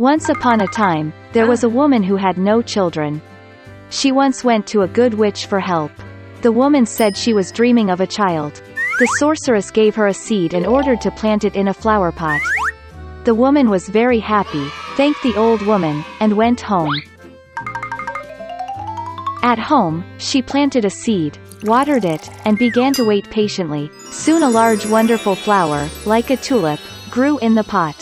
Once upon a time, there was a woman who had no children. She once went to a good witch for help. The woman said she was dreaming of a child. The sorceress gave her a seed and ordered to plant it in a flower pot. The woman was very happy, thanked the old woman, and went home. At home, she planted a seed, watered it, and began to wait patiently. Soon a large wonderful flower, like a tulip, grew in the pot.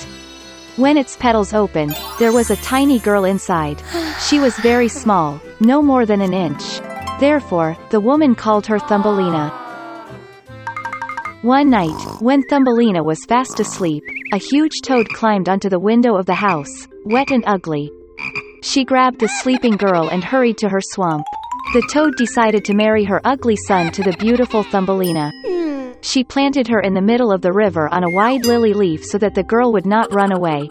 When its petals opened, there was a tiny girl inside. She was very small, no more than an inch. Therefore, the woman called her Thumbelina. One night, when Thumbelina was fast asleep, a huge toad climbed onto the window of the house, wet and ugly. She grabbed the sleeping girl and hurried to her swamp. The toad decided to marry her ugly son to the beautiful Thumbelina. She planted her in the middle of the river on a wide lily leaf so that the girl would not run away.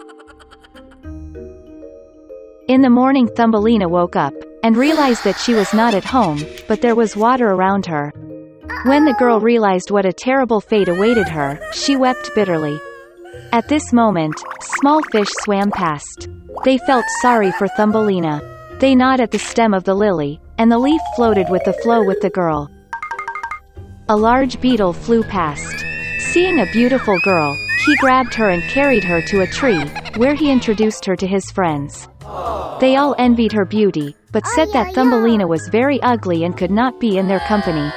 In the morning, Thumbelina woke up, and realized that she was not at home, but there was water around her. When the girl realized what a terrible fate awaited her, she wept bitterly. At this moment, small fish swam past. They felt sorry for Thumbelina. They gnawed at the stem of the lily, and the leaf floated with the flow with the girl. A large beetle flew past. Seeing a beautiful girl, he grabbed her and carried her to a tree, where he introduced her to his friends. They all envied her beauty, but said that Thumbelina was very ugly and could not be in their company.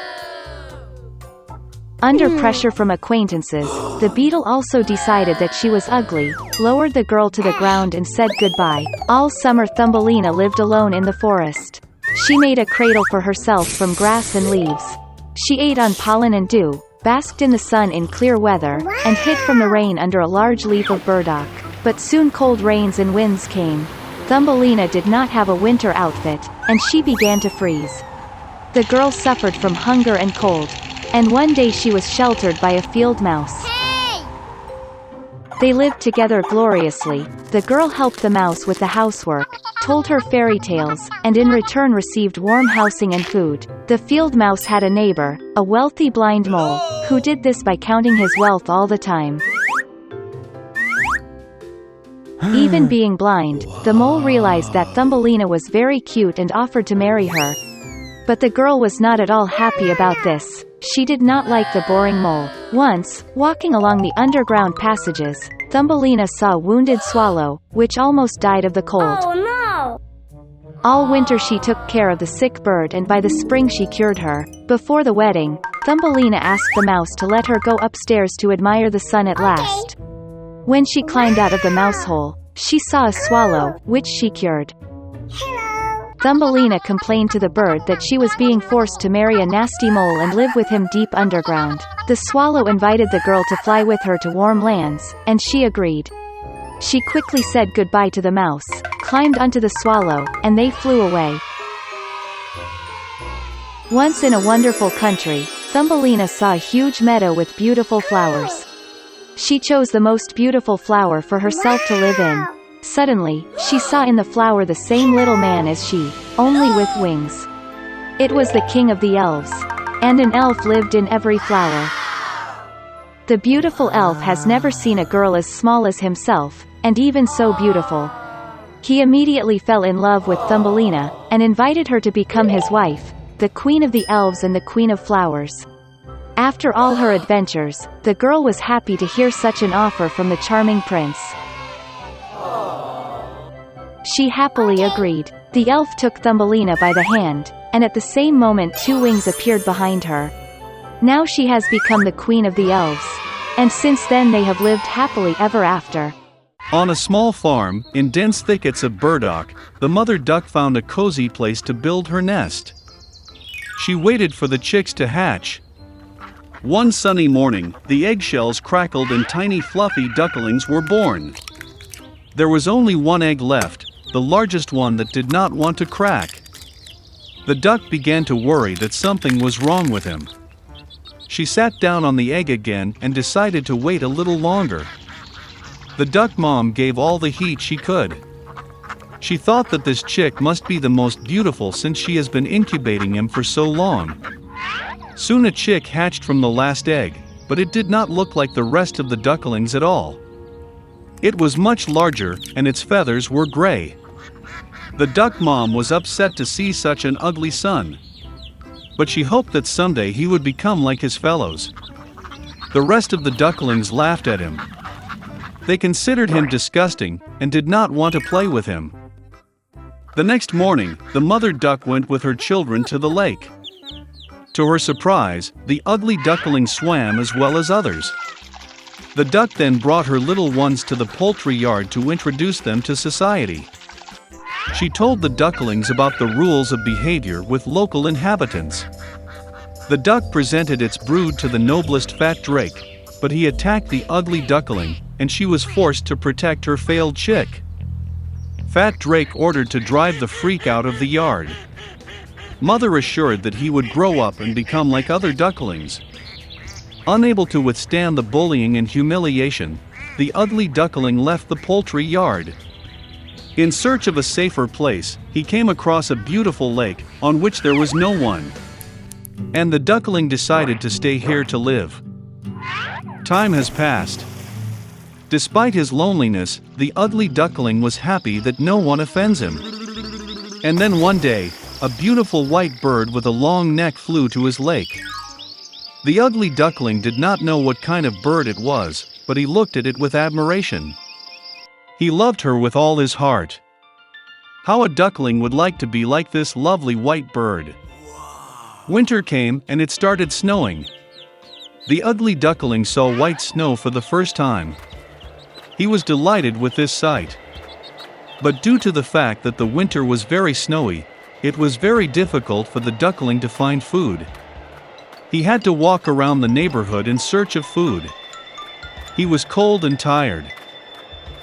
Under pressure from acquaintances, the beetle also decided that she was ugly, lowered the girl to the ground and said goodbye. All summer Thumbelina lived alone in the forest. She made a cradle for herself from grass and leaves. She ate on pollen and dew, basked in the sun in clear weather, and hid from the rain under a large leaf of burdock. But soon cold rains and winds came. Thumbelina did not have a winter outfit, and she began to freeze. The girl suffered from hunger and cold, and one day she was sheltered by a field mouse. They lived together gloriously. The girl helped the mouse with the housework, told her fairy tales, and in return received warm housing and food. The field mouse had a neighbor, a wealthy blind mole, who did this by counting his wealth all the time. Even being blind, the mole realized that Thumbelina was very cute and offered to marry her. But the girl was not at all happy about this. She did not like the boring mole. Once, walking along the underground passages, Thumbelina saw a wounded swallow, which almost died of the cold. Oh no! All winter she took care of the sick bird and by the spring she cured her. Before the wedding, Thumbelina asked the mouse to let her go upstairs to admire the sun at last. When she climbed out of the mouse hole, she saw a swallow, which she cured. Thumbelina complained to the bird that she was being forced to marry a nasty mole and live with him deep underground. The swallow invited the girl to fly with her to warm lands, and she agreed. She quickly said goodbye to the mouse, climbed onto the swallow, and they flew away. Once in a wonderful country, Thumbelina saw a huge meadow with beautiful flowers. She chose the most beautiful flower for herself to live in. Suddenly, she saw in the flower the same little man as she, only with wings. It was the king of the elves. And an elf lived in every flower. The beautiful elf has never seen a girl as small as himself, and even so beautiful. He immediately fell in love with Thumbelina, and invited her to become his wife, the queen of the elves and the queen of flowers. After all her adventures, the girl was happy to hear such an offer from the charming prince. She happily agreed. The elf took Thumbelina by the hand, and at the same moment 2 wings appeared behind her. Now she has become the queen of the elves. And since then they have lived happily ever after. On a small farm, in dense thickets of burdock, the mother duck found a cozy place to build her nest. She waited for the chicks to hatch. One sunny morning, the eggshells crackled and tiny fluffy ducklings were born. There was only one egg left, the largest one that did not want to crack. The duck began to worry that something was wrong with him. She sat down on the egg again and decided to wait a little longer. The duck mom gave all the heat she could. She thought that this chick must be the most beautiful since she has been incubating him for so long. Soon a chick hatched from the last egg, but it did not look like the rest of the ducklings at all. It was much larger, and its feathers were gray. The duck mom was upset to see such an ugly son. But she hoped that someday he would become like his fellows. The rest of the ducklings laughed at him. They considered him disgusting and did not want to play with him. The next morning, the mother duck went with her children to the lake. To her surprise, the ugly duckling swam as well as others. The duck then brought her little ones to the poultry yard to introduce them to society. She told the ducklings about the rules of behavior with local inhabitants. The duck presented its brood to the noblest fat drake, but he attacked the ugly duckling, and she was forced to protect her failed chick. Fat Drake ordered to drive the freak out of the yard. Mother assured that he would grow up and become like other ducklings. Unable to withstand the bullying and humiliation, the ugly duckling left the poultry yard. In search of a safer place, he came across a beautiful lake, on which there was no one. And the duckling decided to stay here to live. Time has passed. Despite his loneliness, the ugly duckling was happy that no one offends him. And then one day, a beautiful white bird with a long neck flew to his lake. The ugly duckling did not know what kind of bird it was, but he looked at it with admiration. He loved her with all his heart. How a duckling would like to be like this lovely white bird. Winter came and it started snowing. The ugly duckling saw white snow for the first time. He was delighted with this sight. But due to the fact that the winter was very snowy, it was very difficult for the duckling to find food. He had to walk around the neighborhood in search of food. He was cold and tired.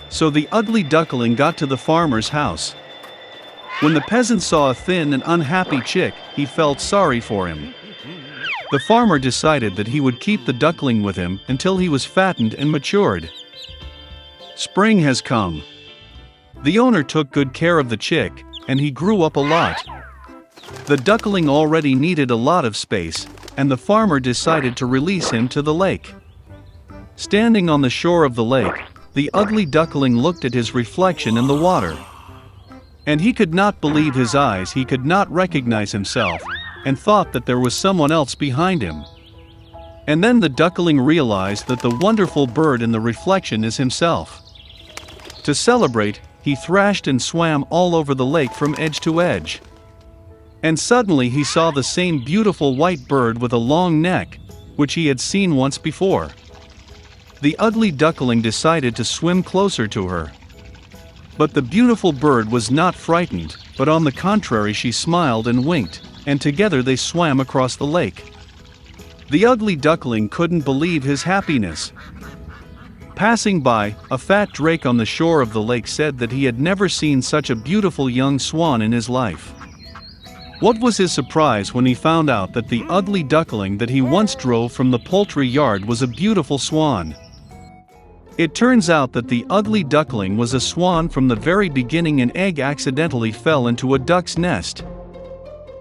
So the ugly duckling got to the farmer's house. When the peasant saw a thin and unhappy chick, he felt sorry for him. The farmer decided that he would keep the duckling with him until he was fattened and matured. Spring has come. The owner took good care of the chick, and he grew up a lot. The duckling already needed a lot of space, and the farmer decided to release him to the lake. Standing on the shore of the lake, the ugly duckling looked at his reflection in the water. And he could not believe his eyes. He could not recognize himself, and thought that there was someone else behind him. And then the duckling realized that the wonderful bird in the reflection is himself. To celebrate, he thrashed and swam all over the lake from edge to edge. And suddenly he saw the same beautiful white bird with a long neck, which he had seen once before. The ugly duckling decided to swim closer to her. But the beautiful bird was not frightened, but on the contrary she smiled and winked, and together they swam across the lake. The ugly duckling couldn't believe his happiness. Passing by, a fat drake on the shore of the lake said that he had never seen such a beautiful young swan in his life. What was his surprise when he found out that the ugly duckling that he once drove from the poultry yard was a beautiful swan. It turns out that the ugly duckling was a swan from the very beginning. An egg accidentally fell into a duck's nest.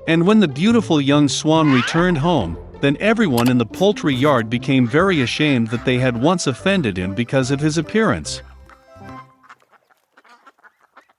And when the beautiful young swan returned home, then everyone in the poultry yard became very ashamed that they had once offended him because of his appearance.